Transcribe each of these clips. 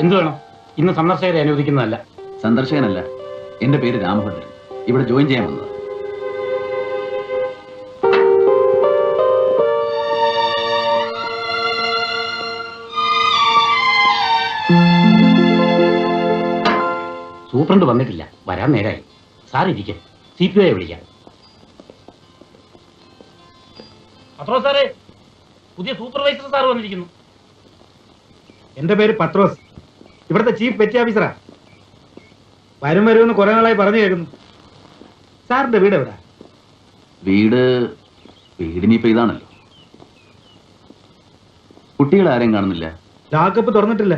എന്തു വേണം? ഇന്ന് സന്ദർശകരെ അനുവദിക്കുന്നതല്ല. സന്ദർശകനല്ല, എന്റെ പേര് രാമഭദ്രൻ. ഇവിടെ ജോയിൻ ചെയ്യാൻ വന്നത്. സൂപ്രണ്ട് വന്നിട്ടില്ല, വരാൻ നേരായി. സാർ ഇരിക്കെ, CPOയെ വിളിക്കാം. പത്രോസ് സാറേ, പുതിയ സൂപ്പർവൈസർ സാർ വന്നിരിക്കുന്നു. എന്റെ പേര് പത്രോസ്, ഇവിടുത്തെ ചീഫ് പെറ്റി ഓഫീസറാ. വരുമെന്ന് കുറെ നാളായി പറഞ്ഞു കേൾക്കുന്നു. സാറിന്റെ വീട് എവിടെ? വീടിനിപ്പോ ഇതാണല്ലോ. കുട്ടികൾ ആരെയും കാണുന്നില്ല. ലോക്കപ്പ് തുറന്നിട്ടില്ല.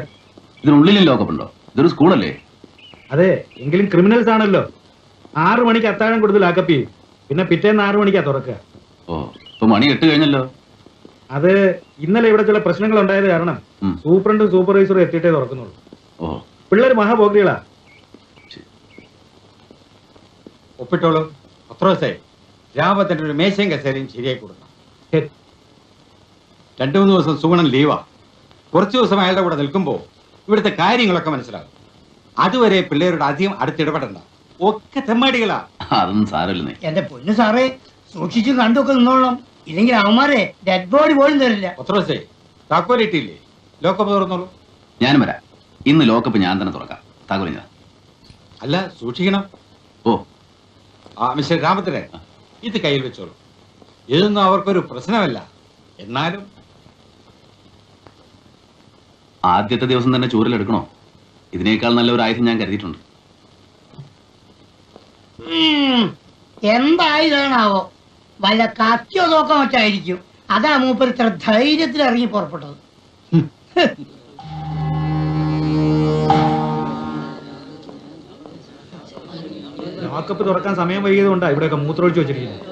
ഇതിനുള്ളിലും ലോക്കപ്പ് ഉണ്ടോ? ഇതൊരു സ്കൂളല്ലേ? അതെ, എങ്കിലും ക്രിമിനൽസ് ആണല്ലോ. 6 മണിക്ക് അത്താഴം കൊടുത്ത് ലോക്കപ്പ് ചെയ്യും, പിന്നെ പിറ്റേന്ന് 6 മണിക്കാ തുറക്കുക. ഓ, ഇപ്പൊ മണി 8 കഴിഞ്ഞല്ലോ. അത് ഇന്നലെ ഇവിടെ ചില പ്രശ്നങ്ങൾ ഉണ്ടായത് കാരണം സൂപ്രണ്ടും സൂപ്പർവൈസറും എത്തിയിട്ടേ തുറക്കുന്നുള്ളൂ. പിള്ളേർ മഹാഭോഗികളാ. ഒപ്പിട്ടോളൂ. പത്രോസേ, രാമത്തിന്റെ ഒരു മേശയും കസേരയും ശരിയായി കൊടുക്കണം. 2-3 ദിവസം സുഗുണൻ ലീവാ. കുറച്ചു ദിവസം അയാളുടെ കൂടെ നിൽക്കുമ്പോൾ ഇവിടുത്തെ കാര്യങ്ങളൊക്കെ മനസ്സിലാകും. അതുവരെ പിള്ളേരോട് അധികം അടുത്തിടപെടണ്ട. ഒക്കെ തെമ്മാടികളാ. അതൊന്നും സാരമില്ലെന്നേ. എന്റെ പൊന്നു സാറേ, സൂക്ഷിച്ചു കണ്ടൊക്കെ നിന്നോളണം. ഇല്ലെങ്കിൽ അവന്മാരെ ഡെഡ് ബോഡി പോലും തരില്ല. പത്രോസേ, താക്കോലിട്ടില്ലേ? ലോക്കപ്പ് തുറന്നോളൂ. ഞാനും വരാം. ഇന്ന് ലോക്കപ്പ് ഞാൻ തന്നെ തുറക്കാം. താക്കോലിഞ്ഞ അല്ല, സൂക്ഷിക്കണം. ഓ, മിസ്റ്റർ രാമത്തിനെ, ഇത് കയ്യിൽ വെച്ചോളൂ. ഇതൊന്നും അവർക്കൊരു പ്രശ്നമല്ല. എന്നാലും ആദ്യത്തെ ദിവസം തന്നെ ചൂരലെടുക്കണോ? ഇതിനേക്കാൾ നല്ല ഒരു ആയുധം ഞാൻ കരുതിയിട്ടുണ്ട്. എന്തായതാണാവോ? വല്ല കത്തിയോ നോക്കാൻ വെച്ചായിരിക്കും. അതാ മൂപ്പർ ഇത്ര ധൈര്യത്തിൽ ഇറങ്ങി പുറപ്പെട്ടത്. ലോക്കപ്പ് തുറക്കാൻ സമയം വൈകിയത് കൊണ്ടാ ഇവിടെയൊക്കെ മൂത്രമൊഴിച്ച് വെച്ചിരിക്കുന്നത്.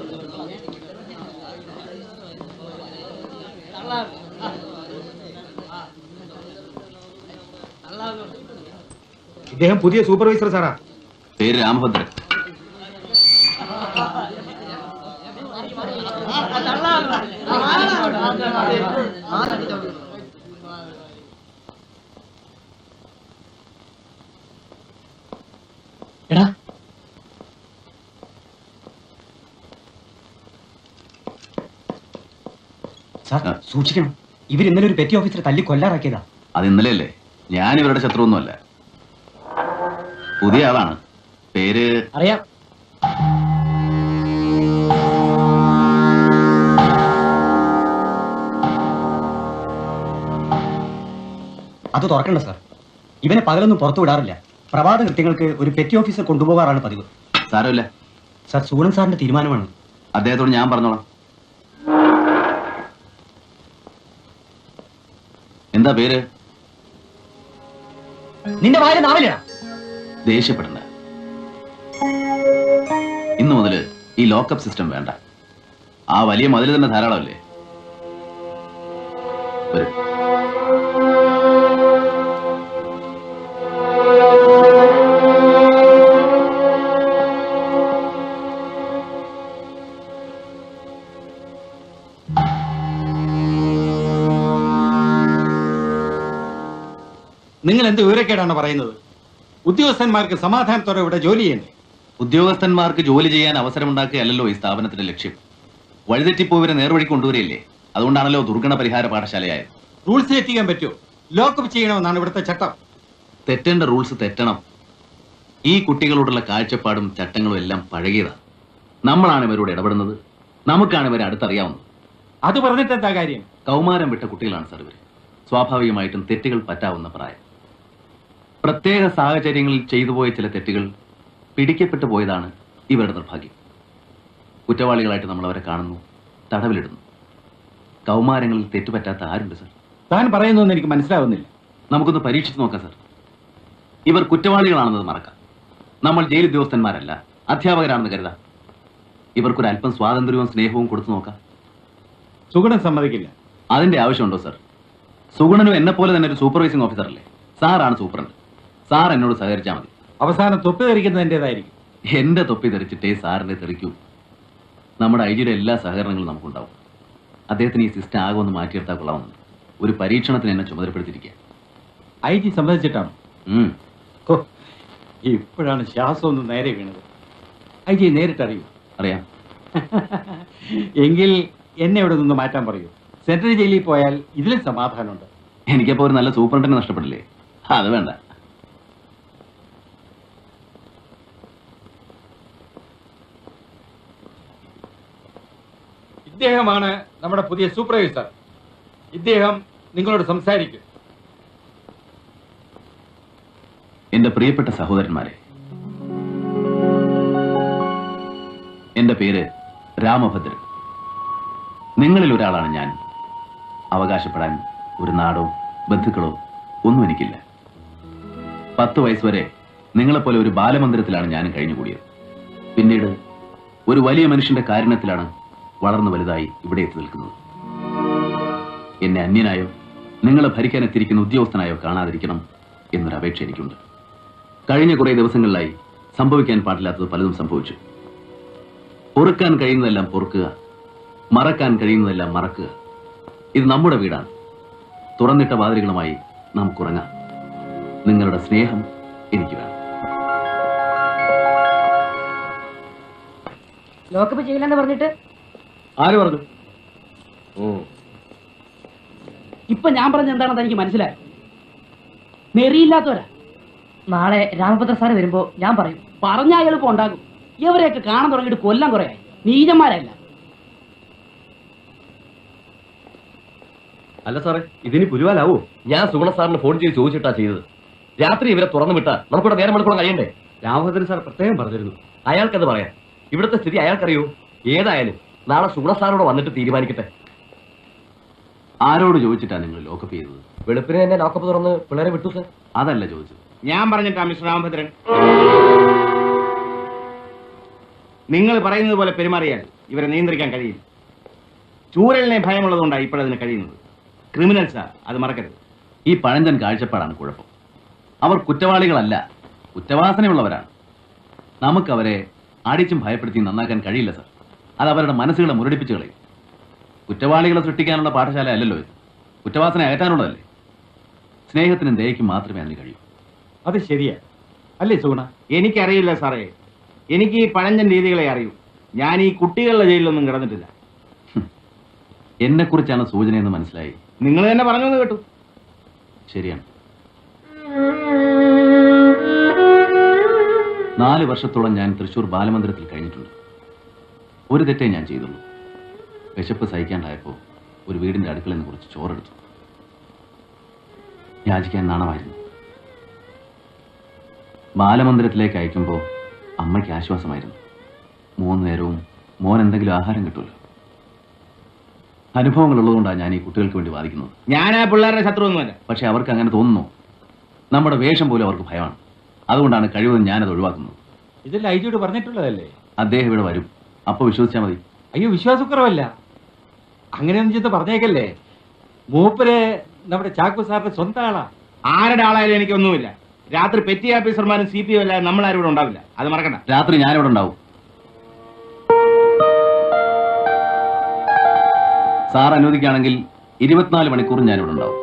ഇദ്ദേഹം പുതിയ സൂപ്പർവൈസർ സാറാ. പേര് രാമഭദ്രൻ. എടാ, സാർ സൂക്ഷിക്കണം. ഇവർ ഇന്നലെ ഒരു പെറ്റി ഓഫീസറെ തല്ലി കൊല്ലാറാക്കിയതാ. അത് ഇന്നലെയല്ലേ? ഞാൻ ഇവരുടെ ശത്രുവൊന്നുമല്ല. പുതിയ ആളാണ്. പേര് അറിയാം. അത് തുറക്കണ്ട സാർ. ഇവനെ പകലൊന്നും പുറത്തു വിടാറില്ല. പ്രഭാത കൃത്യങ്ങൾക്ക് ഒരു പെറ്റി ഓഫീസർ കൊണ്ടുപോകാറാണ് പതിവ്. സാരമില്ല സാർ, സൂണൻ സാറിന്റെ തീരുമാനമാണ്. അദ്ദേഹത്തോട് ഞാൻ പറഞ്ഞോളാം. എന്താ പേര്? നിന്റെ വായ നാവില്ല. ദേഷ്യപ്പെടണ്ട. ഇന്നു മുതല് ഈ ലോക്കപ്പ് സിസ്റ്റം വേണ്ട. ആ വലിയ മതിൽ തന്നെ ധാരാളമല്ലേ? വരും. നിങ്ങൾ എന്ത് വിവരക്കേടാണ് പറയുന്നത്? ഉദ്യോഗസ്ഥന്മാർക്ക് സമാധാനത്തോടെ ഇവിടെ ജോലി ചെയ്യണ്ടേ? ഉദ്യോഗസ്ഥന്മാർക്ക് ജോലി ചെയ്യാൻ അവസരമുണ്ടാക്കുകയല്ലോ ഈ സ്ഥാപനത്തിന്റെ ലക്ഷ്യം. വഴിതെറ്റിപ്പോവരെ നേർവഴിക്ക് കൊണ്ടുവരില്ലേ? അതുകൊണ്ടാണല്ലോ ദുർഗണ പരിഹാര പാഠശാലയായത്. റൂൾസ് തെറ്റിക്കാൻ പറ്റുമോ? ലോക്കപ്പ് ചെയ്യണമെന്നാണ് ഇവിടുത്തെ ചട്ടം. തെറ്റേണ്ട റൂൾസ് തെറ്റണം. ഈ കുട്ടികളോടുള്ള കാഴ്ചപ്പാടും ചട്ടങ്ങളും എല്ലാം പഴകിയതാണ്. നമ്മളാണ് ഇവരോട് ഇടപെടുന്നത്. നമുക്കാണ് ഇവരെ അടുത്തറിയാവുന്നത്. അത് പറഞ്ഞിട്ട് എന്താ കാര്യം? കൗമാരം വിട്ട കുട്ടികളാണ് സാർ ഇവർ. സ്വാഭാവികമായിട്ടും തെറ്റുകൾ പറ്റാവുന്ന പ്രായം. പ്രത്യേക സാഹചര്യങ്ങളിൽ ചെയ്തു പോയ ചില തെറ്റുകൾ പിടിക്കപ്പെട്ടു പോയതാണ് ഇവരുടെ നിർഭാഗ്യം. കുറ്റവാളികളായിട്ട് നമ്മൾ അവരെ കാണുന്നു, തടവിലിടുന്നു. കൗമാരങ്ങളിൽ തെറ്റുപറ്റാത്ത ആരുണ്ട് സാർ? താൻ പറയുന്നൊന്നും എനിക്ക് മനസ്സിലാവുന്നില്ല. നമുക്കൊന്ന് പരീക്ഷിച്ച് നോക്കാം സാർ. ഇവർ കുറ്റവാളികളാണെന്നത് മറക്കാം. നമ്മൾ ജയിൽ ഉദ്യോഗസ്ഥന്മാരല്ല, അധ്യാപകരാണെന്ന് കരുതാം. ഇവർക്കൊരല്പം സ്വാതന്ത്ര്യവും സ്നേഹവും കൊടുത്തു നോക്കാം. സുഗുണൻ സമ്മതിക്കില്ല. അതിന്റെ ആവശ്യമുണ്ടോ സാർ? സുഗുണനും എന്നെ പോലെ തന്നെ ഒരു സൂപ്പർവൈസിംഗ് ഓഫീസറല്ലേ? സാറാണ് സൂപ്രണ്ട്. സാർ എന്നോട് സഹകരിച്ചാൽ മതി. അവസാനം തൊപ്പി ധരിക്കുന്നത് എന്റേതായിരിക്കും. എന്റെ തൊപ്പി ധരിച്ചിട്ടേ സാറിനെ തെറിക്കൂ. നമ്മുടെ ഐജിയുടെ എല്ലാ സഹകരണങ്ങളും നമുക്കുണ്ടാവും. അദ്ദേഹത്തിന് ഈ സിസ്റ്റം ആകെ ഒന്ന് മാറ്റിയെടുത്താൽ കൊള്ളാവുന്നുണ്ട്. ഒരു പരീക്ഷണത്തിന് എന്നെ ചുമതലപ്പെടുത്തിയിരിക്കുക. I G സമ്മതിച്ചിട്ടാണോ? ഉം. ഓ, ഇപ്പോഴാണ് ശ്വാസം ഒന്ന് നേരെ വീണത്. ഐ ജി നേരിട്ടറിയൂ. അറിയാം. എങ്കിൽ എന്നെ ഇവിടെ നിന്ന് മാറ്റാൻ പറയൂ. സെൻട്രൽ ജയിലിൽ പോയാൽ ഇതിലും സമാധാനമുണ്ട്. എനിക്കപ്പോ ഒരു നല്ല സൂപ്രണ്ടിനെ നഷ്ടപ്പെടില്ലേ? അത് വേണ്ട. ഇദ്ദേഹമാണ് നമ്മുടെ പുതിയ സൂപ്പർവൈസർ. ഇദ്ദേഹം നിങ്ങളോട് സംസാരിക്കും. എന്റെ പ്രിയപ്പെട്ട സഹോദരന്മാരെ, എന്റെ പേര് രാമഭദ്രൻ. നിങ്ങളിൽ ഒരാളാണ് ഞാൻ. അവകാശപ്പെടാൻ ഒരു നാടോ ബന്ധുക്കളോ ഒന്നും എനിക്കില്ല. 10 വയസ്സ് വരെ നിങ്ങളെപ്പോലെ ഒരു ബാലമന്ദിരത്തിലാണ് ഞാൻ കഴിഞ്ഞുകൂടിയത്. പിന്നീട് ഒരു വലിയ മനുഷ്യന്റെ കാരുണ്യത്തിലാണ് വളർന്നു വലുതായി ഇവിടെ എത്തി നിൽക്കുന്നത്. എന്നെ അന്യനായോ നിങ്ങളെ ഭരിക്കാൻ എത്തിയിരിക്കുന്ന ഉദ്യോഗസ്ഥനായോ കാണാതിരിക്കണം എന്നൊരു അപേക്ഷ എനിക്കുണ്ട്. കഴിഞ്ഞ കുറെ ദിവസങ്ങളിലായി സംഭവിക്കാൻ പാടില്ലാത്തത് പലതും സംഭവിച്ചു. പൊറുക്കാൻ കഴിയുന്നതെല്ലാം പൊറുക്കുക, മറക്കാൻ കഴിയുന്നതെല്ലാം മറക്കുക. ഇത് നമ്മുടെ വീടാണ്. തുറന്നിട്ട വാതിലുകളുമായി നമുക്കുറങ്ങാം. നിങ്ങളുടെ സ്നേഹം എനിക്ക് വേണം. ലോക്കപ്പ് ചെയ്യില്ലെന്ന് പറഞ്ഞിട്ട് ആര് പറഞ്ഞു? ഇപ്പൊ ഞാൻ പറഞ്ഞ എന്താണെന്ന് എനിക്ക് മനസ്സിലായി. നെറിയില്ലാത്തവരാ. നാളെ രാമഭദ്ര സാറ് വരുമ്പോ ഞാൻ പറയും. പറഞ്ഞാൽ എളുപ്പം ഉണ്ടാകും. ഇവരെയൊക്കെ കാണാൻ തുടങ്ങിയിട്ട് കൊല്ലം കുറയായി. നീചന്മാരല്ല. അല്ല സാറേ, ഇതിന് പുരുവാലാവോ? ഞാൻ സുഗുണ സാറിന് ഫോൺ ചെയ്ത് ചോദിച്ചിട്ടാ ചെയ്തത്. രാത്രി ഇവരെ തുറന്നു വിട്ടാ നമുക്കിവിടെ നേരം മണിക്കൂർ കഴിയണ്ടേ? രാമഭദ്രൻ സാർ പ്രത്യേകം പറഞ്ഞിരുന്നു. അയാൾക്കത് പറയാം. ഇവിടുത്തെ സ്ഥിതി അയാൾക്കറിയോ? ഏതായാലും നാളെ സുഗുണ സാറോട് വന്നിട്ട് തീരുമാനിക്കട്ടെ. ആരോട് ചോദിച്ചിട്ടാ നിങ്ങൾ ലോക്കപ്പ് ചെയ്തത്? വെളുപ്പിന് തന്നെ ലോക്കപ്പ് തുറന്ന് പിള്ളേരെ വിട്ടു സാർ. അതല്ല ചോദിച്ചത്. ഞാൻ പറഞ്ഞിട്ടാ മിസ്റ്റർ രാമഭദ്രൻ. നിങ്ങൾ പറയുന്നത് പോലെ പെരുമാറിയാൽ ഇവരെ നിയന്ത്രിക്കാൻ കഴിയും. ചൂരലിനെ ഭയമുള്ളതുകൊണ്ടാണ് ഇപ്പോഴതിന് കഴിയുന്നത്. ക്രിമിനൽസാ, അത് മറക്കരുത്. ഈ പഴഞ്ചൻ കാഴ്ചപ്പാടാണ് കുഴപ്പം. അവർ കുറ്റവാളികളല്ല, കുറ്റവാസനയുള്ളവരാണ്. നമുക്കവരെ അടിച്ചും ഭയപ്പെടുത്തി നന്നാക്കാൻ കഴിയില്ല സർ. അത് അവരുടെ മനസ്സുകളെ മുരടിപ്പിച്ചു കളയും. കുറ്റവാളികളെ സൃഷ്ടിക്കാനുള്ള പാഠശാല അല്ലല്ലോ ഇത്. കുറ്റവാസന അകറ്റാനുള്ളതല്ലേ. സ്നേഹത്തിനും ദയയ്ക്കും മാത്രമേ അതിന് കഴിയൂ. അത് ശരിയാ അല്ലേ സുഗുണ? എനിക്കറിയില്ല സാറേ. എനിക്ക് ഈ പഴഞ്ചൻ രീതികളെ അറിയൂ. ഞാൻ ഈ കുട്ടികളുടെ ജയിലിലൊന്നും കിടന്നിട്ടില്ല. എന്നെക്കുറിച്ചാണ് സൂചനയെന്ന് മനസ്സിലായി. നിങ്ങൾ തന്നെ പറഞ്ഞെന്ന് കേട്ടു. ശരിയാണ്. 4 വർഷത്തോളം ഞാൻ തൃശൂർ ബാലമന്ദിരത്തിൽ കഴിഞ്ഞിട്ടുണ്ട്. ഒരു തെറ്റേ ഞാൻ ചെയ്തുള്ളൂ. വിശപ്പ് സഹിക്കാണ്ടായപ്പോൾ ഒരു വീടിന്റെ അടുക്കളയിൽ നിന്ന് കുറച്ച് ചോറെടുത്തു. യാചിക്കാൻ നാണമായിരുന്നു. ബാലമന്ദിരത്തിലേക്ക് അയക്കുമ്പോൾ അമ്മയ്ക്ക് ആശ്വാസമായിരുന്നു. 3 നേരവും മോൻ എന്തെങ്കിലും ആഹാരം കിട്ടുമല്ലോ. അനുഭവങ്ങൾ ഉള്ളതുകൊണ്ടാണ് ഞാൻ ഈ കുട്ടികൾക്ക് വേണ്ടി വാദിക്കുന്നത്. ഞാൻ ആ പിള്ളേരുടെ ശത്രുവൊന്നുമല്ല. പക്ഷെ അവർക്ക് അങ്ങനെ തോന്നുന്നു. നമ്മുടെ വേഷം പോലും അവർക്ക് ഭയമാണ്. അതുകൊണ്ടാണ് കഴിവതും ഞാനത് ഒഴിവാക്കുന്നത്. ഇതെല്ലാം ഐ ജിയോട് പറഞ്ഞിട്ടുള്ളതല്ലേ? അദ്ദേഹം ഇവിടെ വരും, അപ്പൊ വിശ്വസിച്ചാൽ മതി. അയ്യോ, വിശ്വാസക്കുറവല്ല. അങ്ങനെയൊന്നും ചെയ്ത് പറഞ്ഞേക്കല്ലേ. മൂപ്പര് നമ്മുടെ ചാക്കോ സാറിന്റെ സ്വന്തം ആളാ. ആരുടെ ആളായാലും എനിക്കൊന്നുമില്ല. രാത്രി പെറ്റി ഓഫീസർമാരും CPO അല്ലാതെ നമ്മളാരും ഇവിടെ ഉണ്ടാവില്ല. അത് മറക്കണ്ട. രാത്രി ഞാനിവിടെ ഉണ്ടാവും. സാർ അനുവദിക്കുകയാണെങ്കിൽ 24 മണിക്കൂറും ഞാനിവിടെ ഉണ്ടാവും.